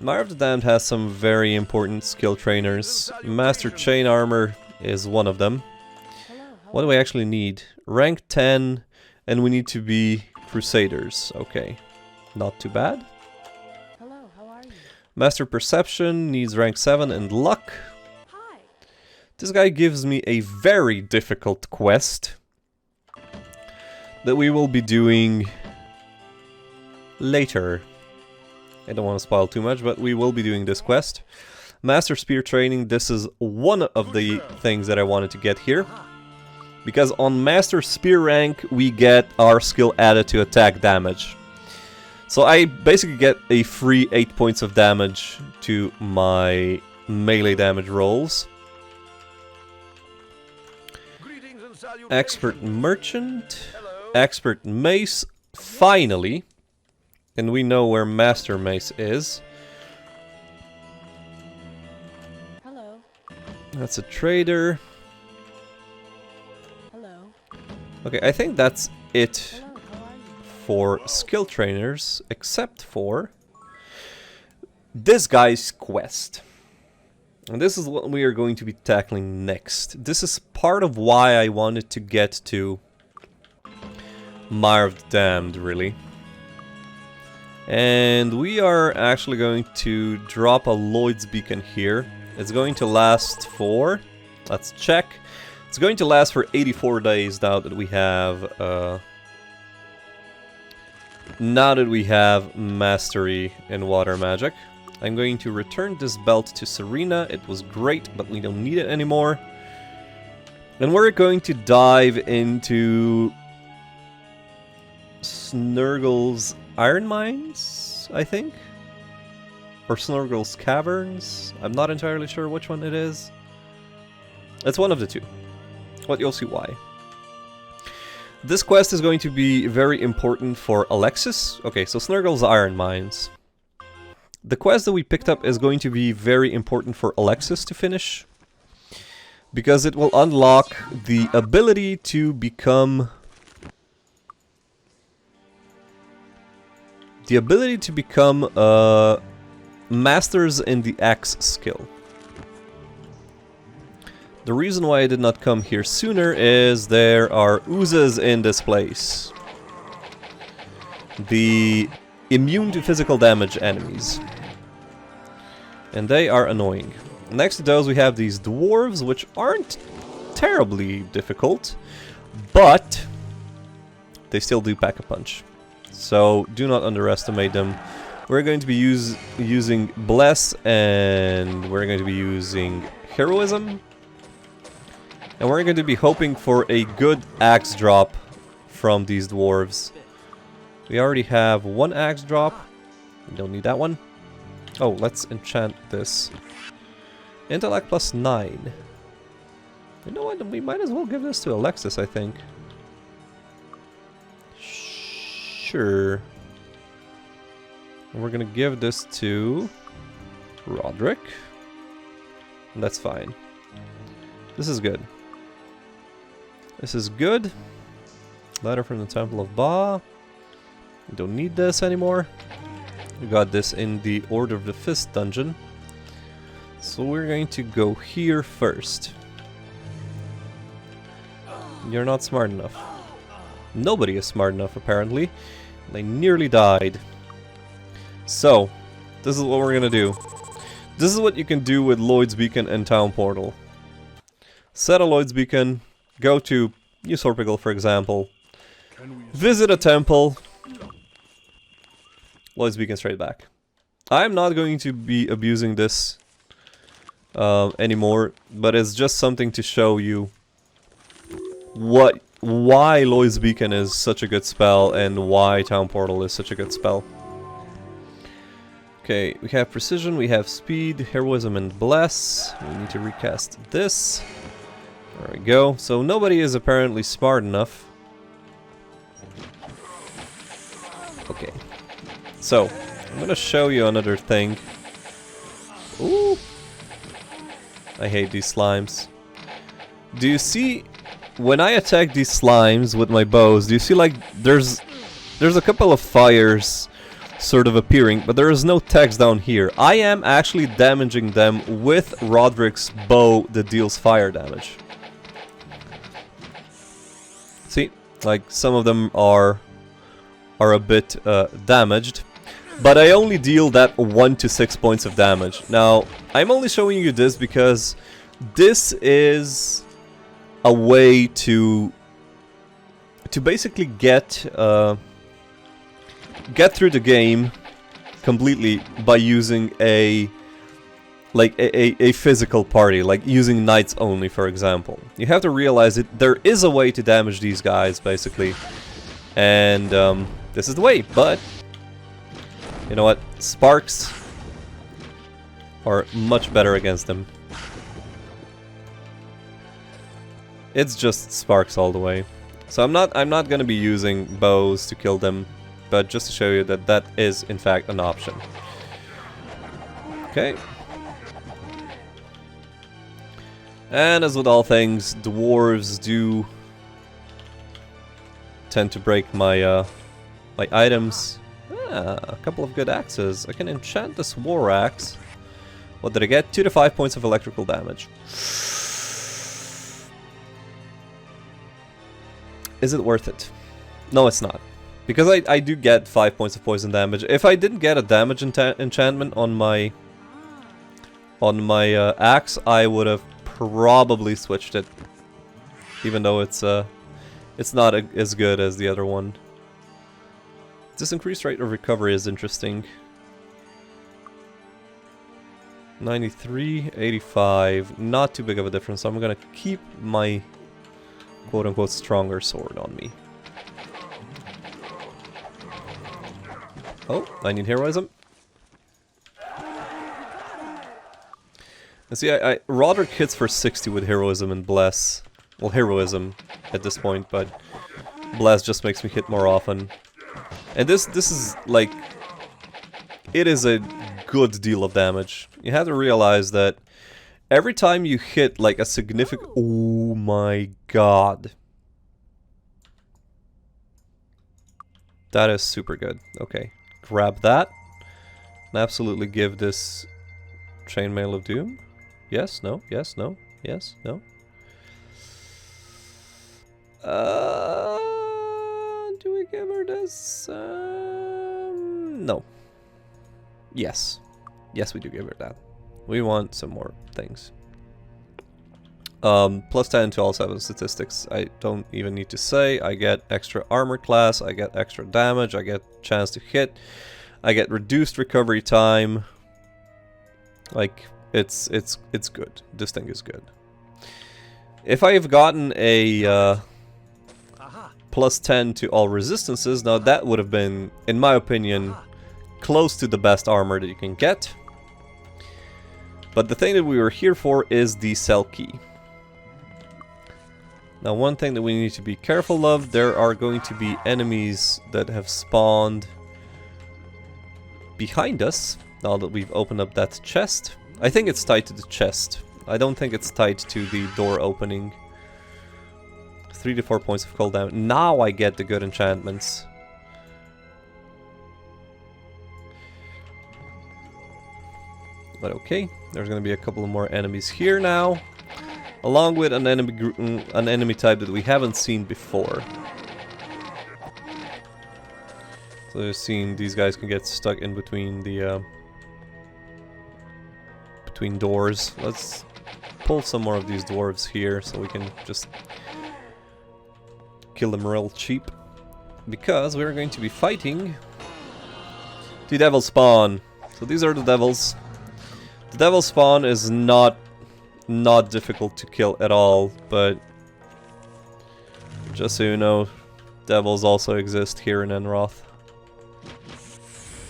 Mire of the Damned has some very important skill trainers. Master Chain Armor is one of them. What do we actually need? Rank 10, and we need to be Crusaders. Okay, not too bad. Hello, how are you? Master Perception needs rank 7 and Luck. Hi. This guy gives me a very difficult quest that we will be doing later. I don't want to spoil too much, but we will be doing this quest. Master Spear Training, this is one of the things that I wanted to get here. Because on Master Spear rank, we get our skill added to attack damage. So I basically get a free 8 points of damage to my melee damage rolls. Expert Merchant, Expert Mace, finally. And we know where Master Mace is. Hello. That's a trader. Hello. Okay, I think that's it Hello, how are you? for skill trainers, except for this guy's quest. And this is what we are going to be tackling next. This is part of why I wanted to get to Mire of the Damned, really. And we are actually going to drop a Lloyd's Beacon here. It's going to last for... let's check. It's going to last for 84 days now that we have... Mastery in Water Magic. I'm going to return this belt to Serena. It was great, but we don't need it anymore. And we're going to dive into... Sneargle's Iron Mines, I think? Or Sneargle's Caverns? I'm not entirely sure which one it is. It's one of the two. But you'll see why. This quest is going to be very important for Alexis. Okay, so Sneargle's Iron Mines. The quest that we picked up is going to be very important for Alexis to finish. Because it will unlock the ability to become... masters in the axe skill. The reason why I did not come here sooner is there are oozes in this place. The immune to physical damage enemies. And they are annoying. Next to those we have these dwarves, which aren't terribly difficult, but they still do pack a punch. So do not underestimate them. We're going to be using Bless, and we're going to be using Heroism. And we're going to be hoping for a good axe drop from these dwarves. We already have one axe drop. We don't need that one. Oh, let's enchant this. Intellect plus 9. You know what? We might as well give this to Alexis, I think. Sure. And we're gonna give this to Roderick. And that's fine. This is good. This is good. Letter from the Temple of Ba. We don't need this anymore. We got this in the Order of the Fist dungeon. So we're going to go here first. You're not smart enough. Nobody is smart enough, apparently. They nearly died. So, this is what we're gonna do. This is what you can do with Lloyd's Beacon and Town Portal. Set a Lloyd's Beacon, go to Usorpigal, for example. Visit a temple. Lloyd's Beacon straight back. I'm not going to be abusing this anymore, but it's just something to show you why Lloyd's Beacon is such a good spell and why Town Portal is such a good spell. Okay, we have Precision, we have Speed, Heroism, and Bless. We need to recast this. There we go. So nobody is apparently smart enough. Okay. So, I'm gonna show you another thing. Ooh! I hate these slimes. Do you see... when I attack these slimes with my bows, do you see like there's a couple of fires sort of appearing, but there is no text down here. I am actually damaging them with Roderick's bow that deals fire damage. See, like some of them are a bit damaged, but I only deal that 1 to 6 points of damage. Now, I'm only showing you this because this is a way to basically get through the game completely by using a physical party, like using knights only, for example. You have to realize that there is a way to damage these guys, basically, and this is the way. But you know what? Sparks are much better against them. It's just sparks all the way. So I'm not gonna be using bows to kill them, but just to show you that that is in fact an option. Okay. And as with all things, dwarves do tend to break my my items. Ah, a couple of good axes. I can enchant this war axe. What did I get? 2 to 5 points of electrical damage. Is it worth it? No, it's not. Because I do get 5 points of poison damage. If I didn't get a damage enchantment on my axe, I would have probably switched it. Even though it's not as good as the other one. This increased rate of recovery is interesting. 93, 85, not too big of a difference. So I'm gonna keep my quote-unquote stronger sword on me. Oh, I need heroism. And see, Roderick hits for 60 with heroism and bless. Well, heroism at this point, but bless just makes me hit more often. And this is like, it is a good deal of damage. You have to realize that every time you hit like a significant... Oh my god. That is super good. Okay, grab that. And absolutely give this Chainmail of Doom. Yes, no, yes, no, yes, no. Do we give her this? No. Yes. Yes, we do give her that. We want some more things. Plus 10 to all 7 statistics. I don't even need to say. I get extra armor class, I get extra damage, I get chance to hit, I get reduced recovery time. Like, it's good. This thing is good. If I have gotten a plus 10 to all resistances, now that would have been, in my opinion, close to the best armor that you can get. But the thing that we were here for is the cell key. Now, one thing that we need to be careful of, there are going to be enemies that have spawned behind us, now that we've opened up that chest. I think it's tied to the chest. I don't think it's tied to the door opening. 3 to 4 points of cooldown. Now I get the good enchantments. But okay, there's going to be a couple of more enemies here now. Along with an enemy type that we haven't seen before. So you've seen these guys can get stuck in between the between doors. Let's pull some more of these dwarves here so we can just kill them real cheap. Because we're going to be fighting the devil spawn. So these are the devils. The devil spawn is not difficult to kill at all, but just so you know, devils also exist here in Enroth.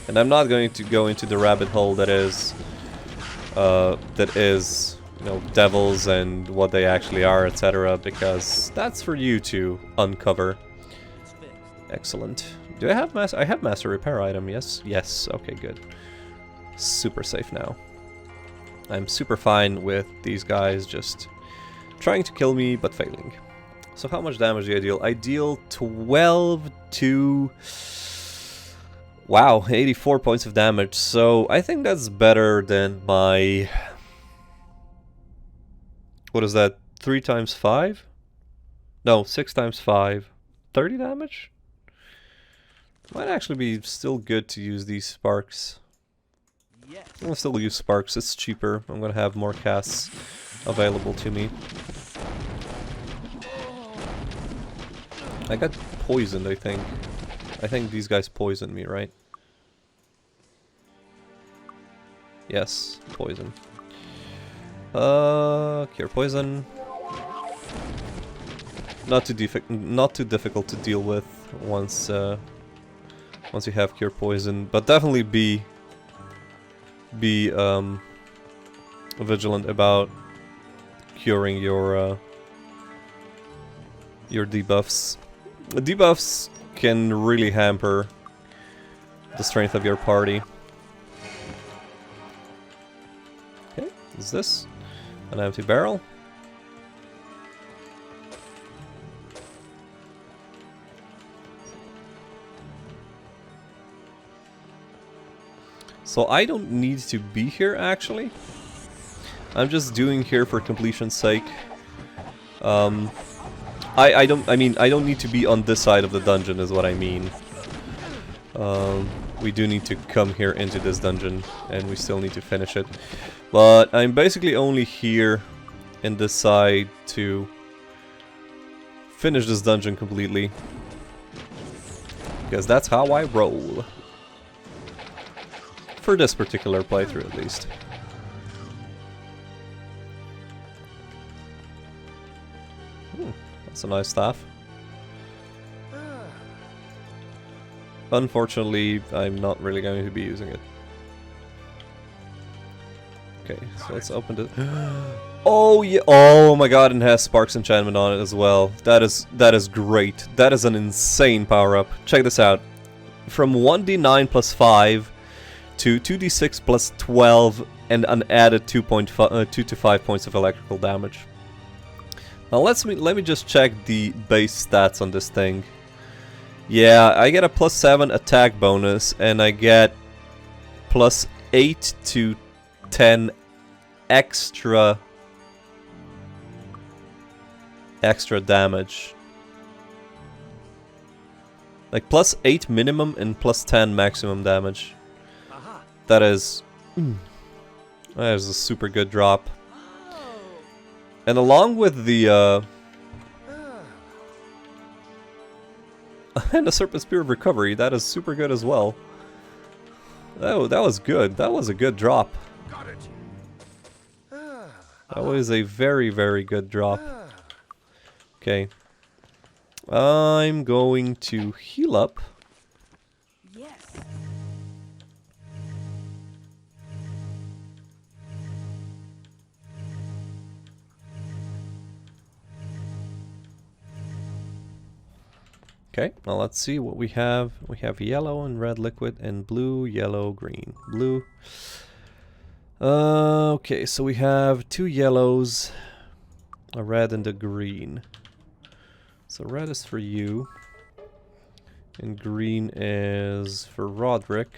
And I'm not going to go into the rabbit hole that is you know, devils and what they actually are, etc., because that's for you to uncover. Excellent. Do I have I have master repair item? Yes. Yes. Okay, good. Super safe now. I'm super fine with these guys just trying to kill me, but failing. So how much damage do I deal? I deal 12 to... Wow, 84 points of damage. So I think that's better than my... What is that? 3 times 5? No, 6 times 5. 30 damage? Might actually be still good to use these sparks. Yes. I'm gonna still use sparks, it's cheaper. I'm gonna have more casts available to me. I got poisoned, I think. I think these guys poisoned me, right? Yes, poison. Cure poison. Not too difficult to deal with once once you have cure poison, but definitely be vigilant about curing your debuffs. The debuffs can really hamper the strength of your party. Okay, is this an empty barrel? So I don't need to be here actually. I'm just doing here for completion's sake. I don't need to be on this side of the dungeon is what I mean. We do need to come here into this dungeon and we still need to finish it. But I'm basically only here in this side to finish this dungeon completely. Because that's how I roll. For this particular playthrough at least. That's a nice staff. Unfortunately, I'm not really going to be using it. Okay, so let's open it. Oh yeah! Oh my god! And it has Sparks enchantment on it as well. That is great. That is an insane power up. Check this out. From 1d9 plus 5 to 2d6 plus 12, and an added 2 to 5 points of electrical damage. Now let me just check the base stats on this thing. Yeah, I get a plus 7 attack bonus, and I get plus 8 to 10 extra damage. Like plus 8 minimum and plus 10 maximum damage. That is a super good drop. And along with the and the Serpent Spear of Recovery, that is super good as well. Oh, that was good. That was a good drop. That was a very, very good drop. Okay. I'm going to heal up. Yes. Okay, now let's see what we have. We have yellow and red liquid and blue, yellow, green, blue. Okay, so we have 2 yellows, a red and a green. So red is for you, and green is for Roderick.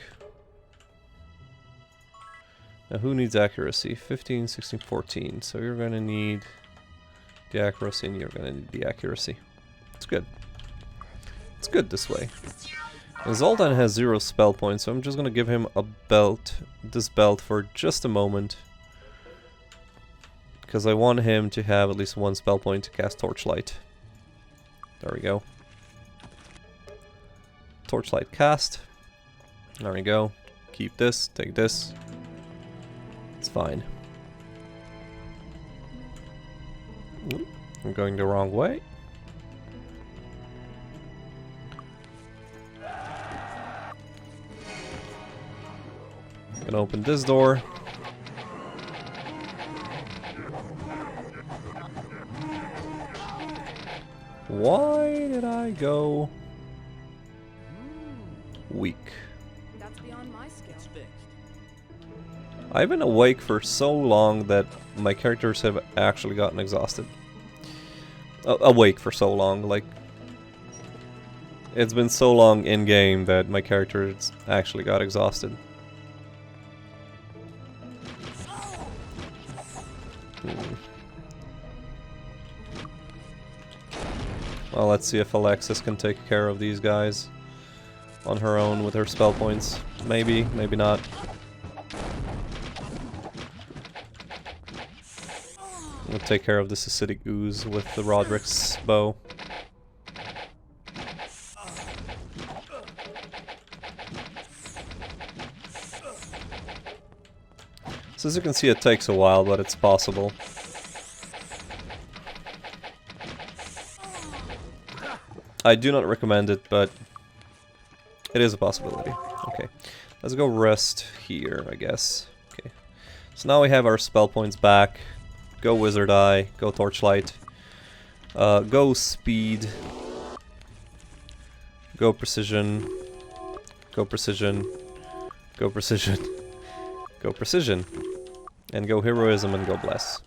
Now who needs accuracy? 15, 16, 14. So you're gonna need the accuracy and you're gonna need the accuracy. It's good. It's good this way. And Zoltan has 0 spell points, so I'm just gonna give him a belt, this belt, for just a moment. Because I want him to have at least 1 spell point to cast Torchlight. There we go. Torchlight cast. There we go. Keep this, take this. It's fine. Oop, I'm going the wrong way. Gonna open this door. Why did I go weak? That's beyond my skill. I've been awake for so long that my characters have actually gotten exhausted. Awake for so long, like It's been so long in-game that my character actually got exhausted. Well, let's see if Alexis can take care of these guys on her own with her spell points. Maybe, maybe not. We'll take care of this acidic ooze with the Roderick's bow. So as you can see, it takes a while, but it's possible. I do not recommend it, but it is a possibility. Okay, let's go rest here, I guess. Okay, so now we have our spell points back. Go Wizard Eye, go Torchlight, go Speed, go Precision, go Precision, go Precision, go Precision, and go Heroism and go Bless.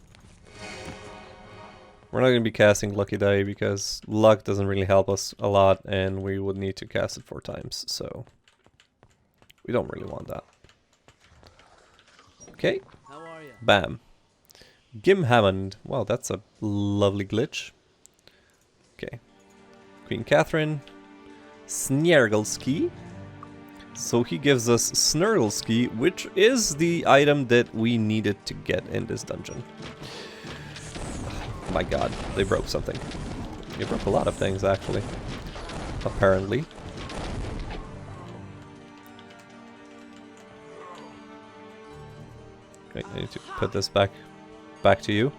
We're not going to be casting Lucky Die because luck doesn't really help us a lot and we would need to cast it 4 times, so we don't really want that. Okay, bam. Gim Hammond. Wow, that's a lovely glitch. Okay. Queen Catherine. Sneargle. So he gives us Sneargle, which is the item that we needed to get in this dungeon. Oh my god, they broke something. They broke a lot of things, actually. Apparently. Okay, I need to put this back to you.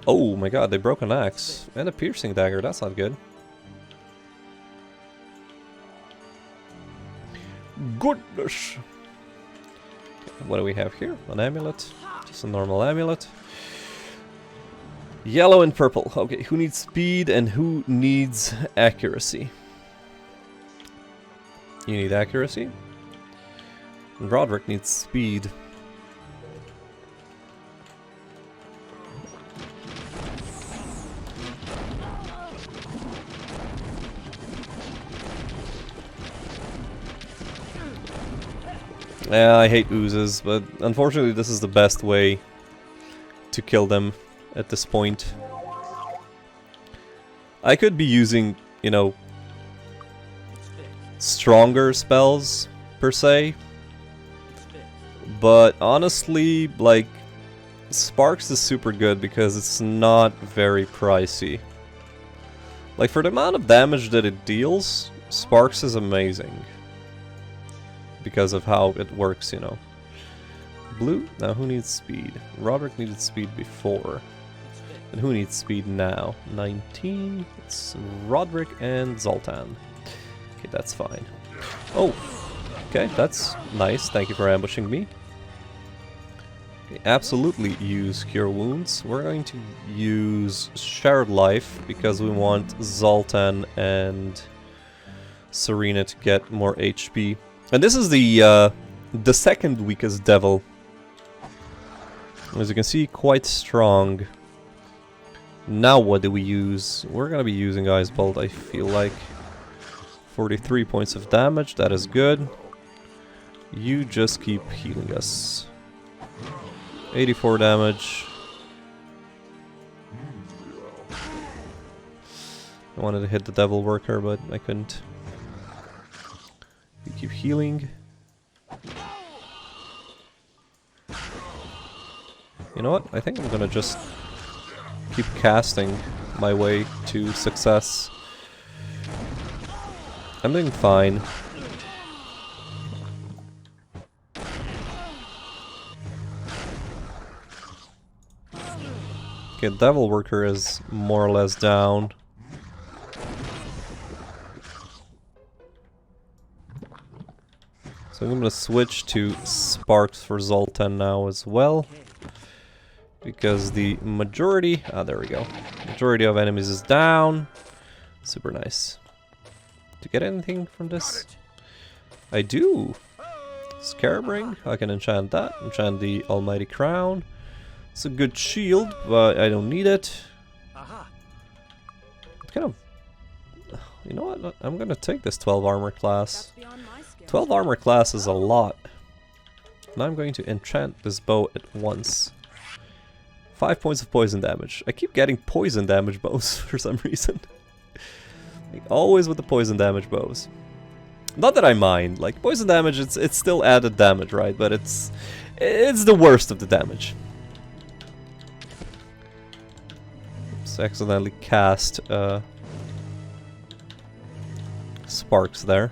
Oh my god, they broke an axe and a piercing dagger. That's not good. Goodness. What do we have here? An amulet. Just a normal amulet. Yellow and purple. Okay, who needs speed and who needs accuracy? You need accuracy. And Roderick needs speed. Yeah, I hate oozes, but unfortunately this is the best way to kill them at this point. I could be using, you know, stronger spells, per se. But honestly, like, Sparks is super good because it's not very pricey. Like, for the amount of damage that it deals, Sparks is amazing. Because of how it works, you know. Blue? Now who needs speed? Roderick needed speed before. And who needs speed now? 19. It's Roderick and Zoltan. Okay, that's fine. Oh! Okay, that's nice. Thank you for ambushing me. Okay, absolutely use Cure Wounds. We're going to use Shared Life because we want Zoltan and Serena to get more HP. And this is the second weakest devil. As you can see, quite strong. Now what do we use? We're gonna be using Ice Bolt, I feel like. 43 points of damage, that is good. You just keep healing us. 84 damage. I wanted to hit the Devil Worker, but I couldn't. You keep healing. You know what? I think I'm gonna just keep casting my way to success. I'm doing fine. Okay, Devil Worker is more or less down. So I'm gonna switch to Sparks for Zoltan now as well. Because the majority... ah, there we go. Majority of enemies is down. Super nice. Do you get anything from this? I do! Scarab Ring, I can enchant that. Enchant the Almighty Crown. It's a good shield, but I don't need it. What kind of... You know what? I'm gonna take this 12 armor class. That's beyond my skill. 12 armor class is a lot. And I'm going to enchant this bow at once. 5 points of poison damage. I keep getting poison damage bows for some reason. Like, always with the poison damage bows. Not that I mind. Like, poison damage, it's still added damage, right? But it's the worst of the damage. Oops, accidentally cast sparks there.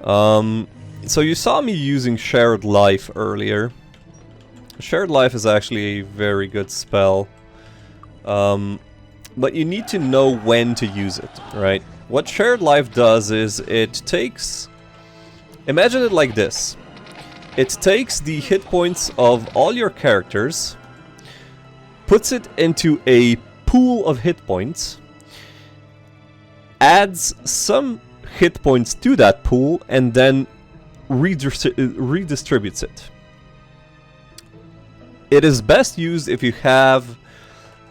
So you saw me using Shared Life earlier. Shared Life is actually a very good spell. But you need to know when to use it, right? What Shared Life does is it takes... Imagine it like this. It takes the hit points of all your characters, puts it into a pool of hit points, adds some hit points to that pool, and then redistributes it. It is best used if you have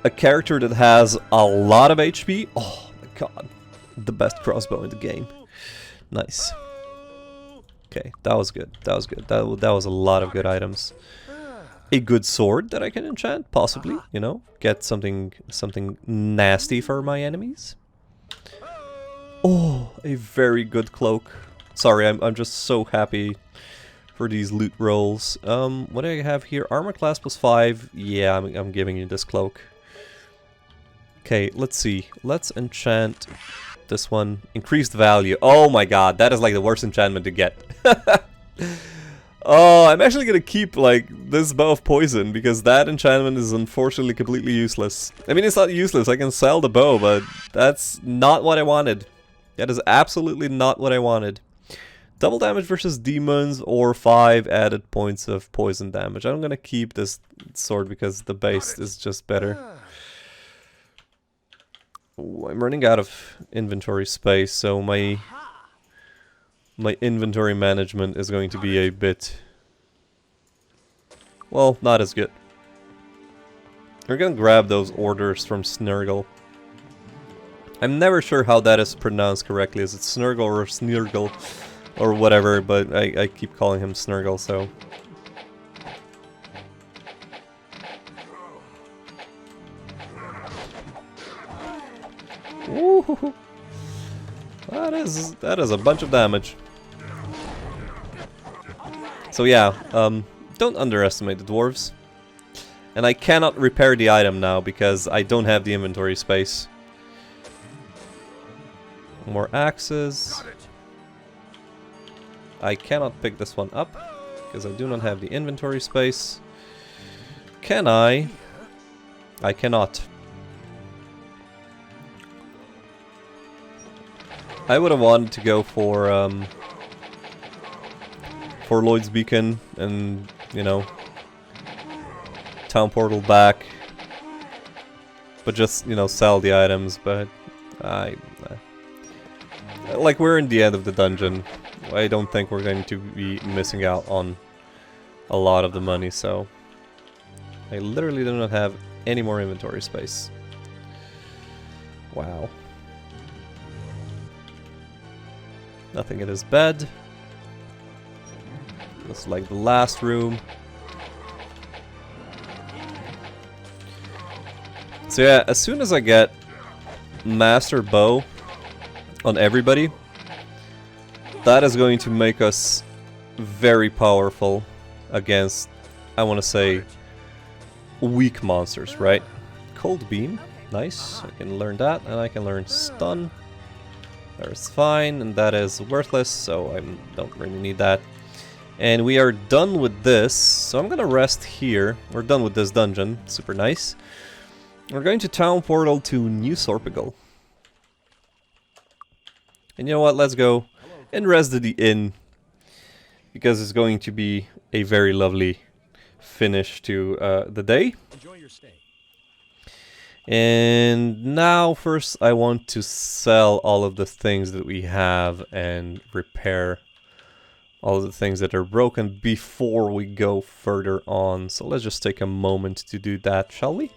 a character that has a lot of HP. Oh my god. The best crossbow in the game. Nice. Okay, that was good. That was good. That was a lot of good items. A good sword that I can enchant, possibly. You know, get something nasty for my enemies. Oh, a very good cloak. Sorry, I'm just so happy for these loot rolls. What do I have here? Armor class plus 5. Yeah, I'm giving you this cloak. Okay, let's see. Let's enchant this one. Increased value. Oh my god, that is like the worst enchantment to get. Oh, I'm actually gonna keep like this bow of poison because that enchantment is unfortunately completely useless. I mean, it's not useless. I can sell the bow, but that's not what I wanted. That is absolutely not what I wanted. Double damage versus demons or 5 added points of poison damage. I'm gonna keep this sword because the base is just better. Ooh, I'm running out of inventory space, so my inventory management is going to be a bit, well, not as good. We're gonna grab those orders from Sneargle. I'm never sure how that is pronounced correctly. Is it Sneargle or Sneargle or whatever, but I keep calling him Sneargle, so... Ooh, that is a bunch of damage. So yeah, don't underestimate the dwarves. And I cannot repair the item now because I don't have the inventory space. More axes. I cannot pick this one up because I do not have the inventory space. Can I? I cannot. I would have wanted to go for Lloyd's Beacon and, you know, town portal back, but just, you know, sell the items. But like, we're in the end of the dungeon. I don't think we're going to be missing out on a lot of the money, so I literally do not have any more inventory space. Wow. Nothing in his bed. Looks like the last room. So yeah, as soon as I get Master Bow on everybody, that is going to make us very powerful against, I want to say, weak monsters, right? Cold Beam, nice. I can learn that, and I can learn Stun. That's fine, and that is worthless, so I don't really need that. And we are done with this, so I'm gonna rest here. We're done with this dungeon, super nice. We're going to town portal to New Sorpigal. And you know what, let's go and rest at the inn, because it's going to be a very lovely finish to the day. Enjoy your stay. And now first I want to sell all of the things that we have and repair all of the things that are broken before we go further on. So let's just take a moment to do that, shall we?